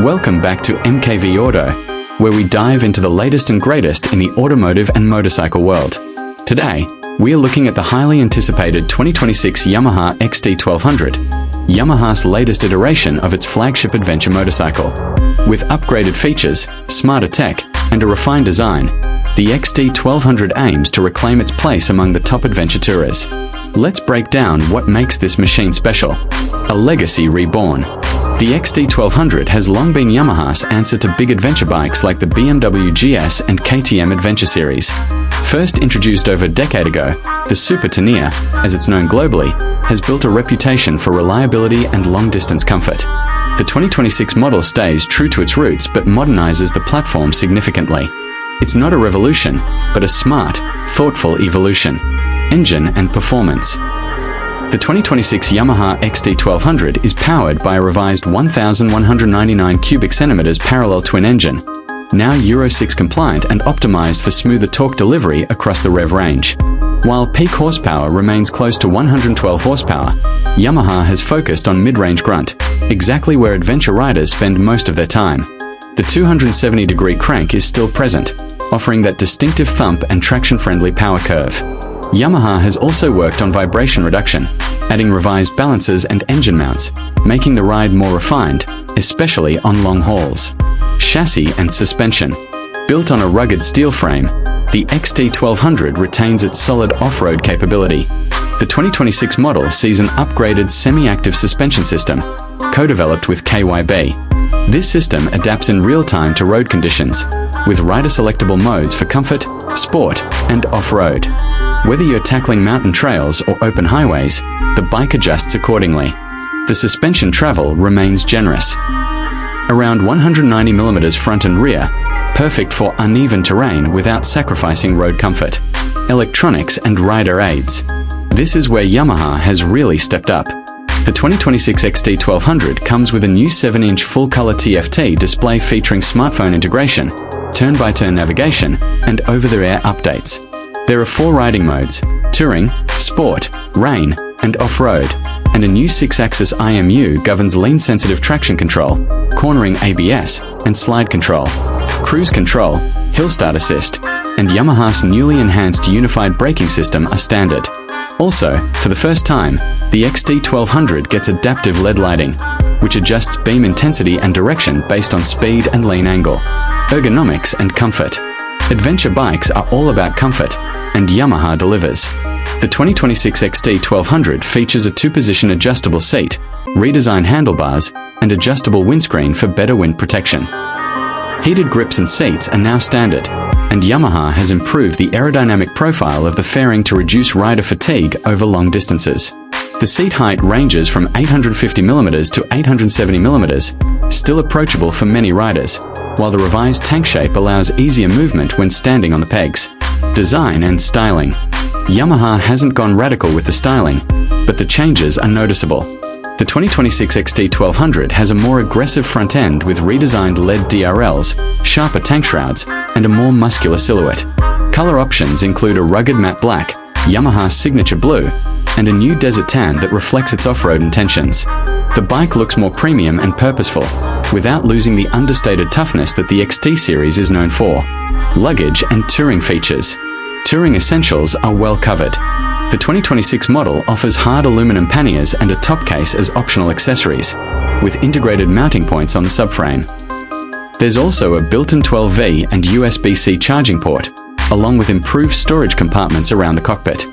Welcome back to MKV Auto, where we dive into the latest and greatest in the automotive and motorcycle world. Today, we are looking at the highly anticipated 2026 Yamaha XT1200, Yamaha's latest iteration of its flagship adventure motorcycle. With upgraded features, smarter tech, and a refined design, the XT1200 aims to reclaim its place among the top adventure tourers. Let's break down what makes this machine special. A legacy reborn. The XT1200 has long been Yamaha's answer to big adventure bikes like the BMW GS and KTM Adventure Series. First introduced over a decade ago, the Super Ténéré, as it's known globally, has built a reputation for reliability and long-distance comfort. The 2026 model stays true to its roots but modernizes the platform significantly. It's not a revolution, but a smart, thoughtful evolution. Engine and performance. The 2026 Yamaha XT1200 is powered by a revised 1,199 cubic centimeters parallel twin engine, now Euro 6 compliant and optimized for smoother torque delivery across the rev range. While peak horsepower remains close to 112 horsepower, Yamaha has focused on mid-range grunt, exactly where adventure riders spend most of their time. The 270-degree crank is still present, offering that distinctive thump and traction-friendly power curve. Yamaha has also worked on vibration reduction, adding revised balancers and engine mounts, making the ride more refined, especially on long hauls. Chassis and suspension. Built on a rugged steel frame, the XT1200 retains its solid off-road capability. The 2026 model sees an upgraded semi-active suspension system, co-developed with KYB. This system adapts in real time to road conditions, with rider-selectable modes for comfort, sport, and off-road. Whether you're tackling mountain trails or open highways, the bike adjusts accordingly. The suspension travel remains generous. Around 190mm front and rear, perfect for uneven terrain without sacrificing road comfort. Electronics and rider aids. This is where Yamaha has really stepped up. The 2026 XT1200 comes with a new 7-inch full-color TFT display featuring smartphone integration, turn-by-turn navigation, and over-the-air updates. There are 4 riding modes: touring, sport, rain, and off-road, and a new 6-axis IMU governs lean-sensitive traction control, cornering ABS, and slide control. Cruise control, hill start assist, and Yamaha's newly enhanced unified braking system are standard. Also, for the first time, the XT1200 gets adaptive LED lighting, which adjusts beam intensity and direction based on speed and lane angle. Ergonomics and comfort. Adventure bikes are all about comfort, and Yamaha delivers. The 2026 XT1200 features a 2-position adjustable seat, redesigned handlebars, and adjustable windscreen for better wind protection. Heated grips and seats are now standard, and Yamaha has improved the aerodynamic profile of the fairing to reduce rider fatigue over long distances. The seat height ranges from 850mm to 870mm, still approachable for many riders, while the revised tank shape allows easier movement when standing on the pegs. Design and styling. Yamaha hasn't gone radical with the styling, but the changes are noticeable. The 2026 XT1200 has a more aggressive front end with redesigned LED DRLs, sharper tank shrouds, and a more muscular silhouette. Color options include a rugged matte black, Yamaha's signature blue, and a new desert tan that reflects its off-road intentions. The bike looks more premium and purposeful, without losing the understated toughness that the XT series is known for. Luggage and touring features. Touring essentials are well covered. The 2026 model offers hard aluminum panniers and a top case as optional accessories, with integrated mounting points on the subframe. There's also a built-in 12V and USB-C charging port, along with improved storage compartments around the cockpit.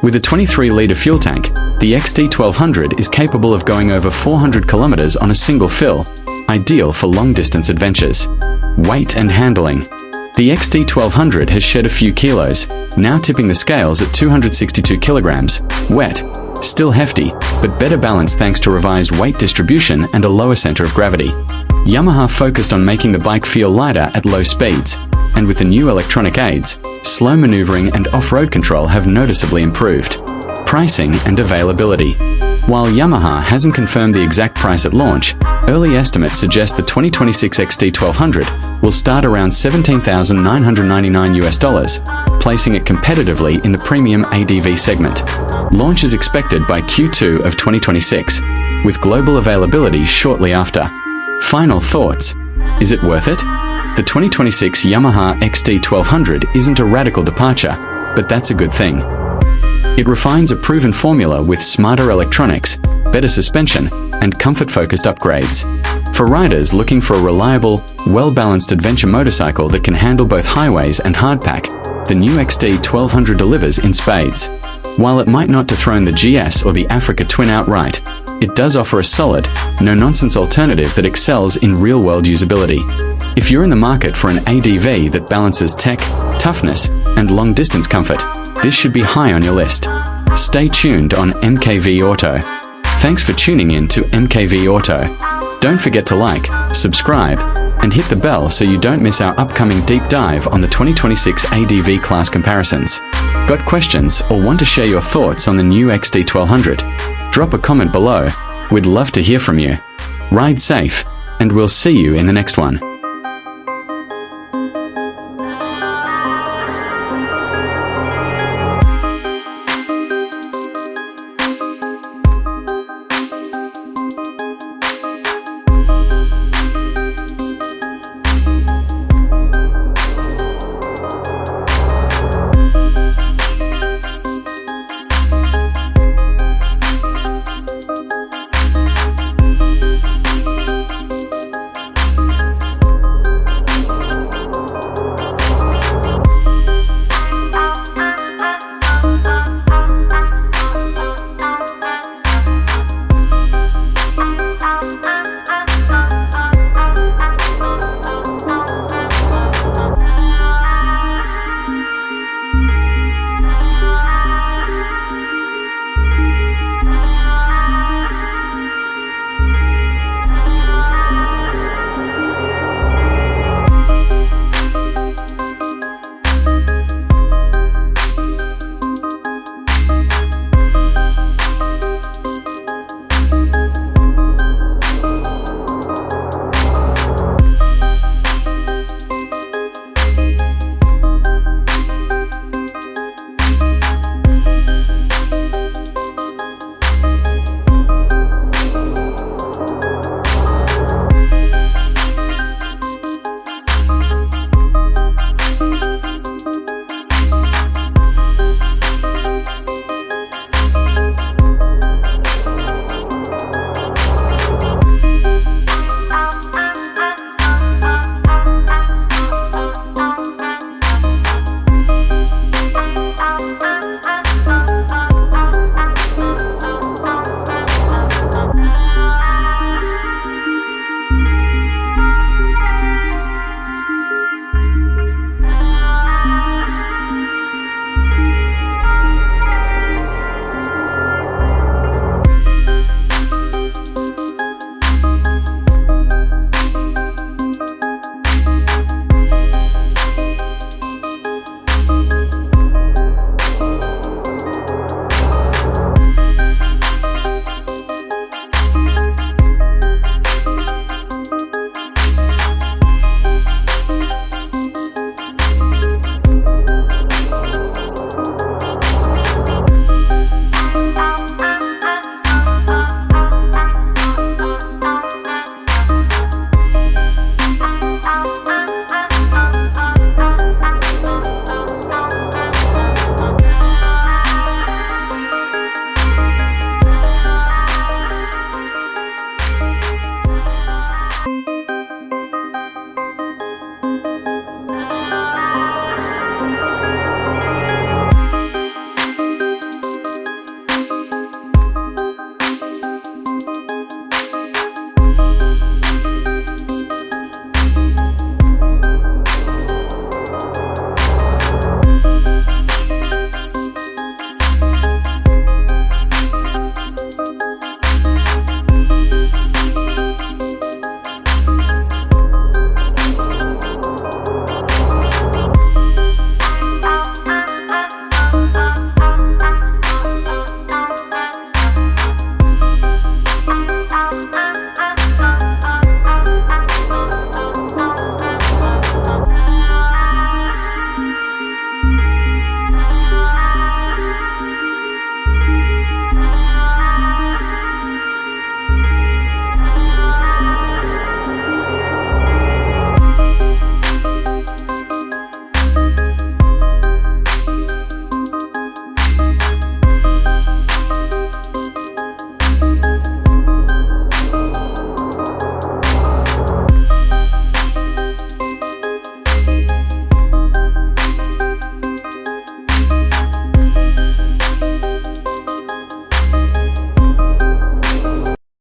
With a 23-litre fuel tank, the XT1200 is capable of going over 400 kilometers on a single fill, ideal for long-distance adventures. Weight and handling. The XT1200 has shed a few kilos, now tipping the scales at 262 kilograms, wet, still hefty, but better balanced thanks to revised weight distribution and a lower center of gravity. Yamaha focused on making the bike feel lighter at low speeds, and with the new electronic aids, slow maneuvering and off-road control have noticeably improved. Pricing and availability. While Yamaha hasn't confirmed the exact price at launch, early estimates suggest the 2026 XT1200 will start around $17,999, placing it competitively in the premium ADV segment. Launch is expected by Q2 of 2026, with global availability shortly after. Final thoughts. Is it worth it? The 2026 Yamaha XT1200 isn't a radical departure, but that's a good thing. It refines a proven formula with smarter electronics, better suspension, and comfort-focused upgrades. For riders looking for a reliable, well-balanced adventure motorcycle that can handle both highways and hardpack, the new XT1200 delivers in spades. While it might not dethrone the GS or the Africa Twin outright, it does offer a solid, no-nonsense alternative that excels in real-world usability. If you're in the market for an ADV that balances tech, toughness, and long-distance comfort, this should be high on your list. Stay tuned on MKV Auto. Thanks for tuning in to MKV Auto. Don't forget to like, subscribe, and hit the bell so you don't miss our upcoming deep dive on the 2026 ADV class comparisons. Got questions or want to share your thoughts on the new XT1200? Drop a comment below. We'd love to hear from you. Ride safe, and we'll see you in the next one.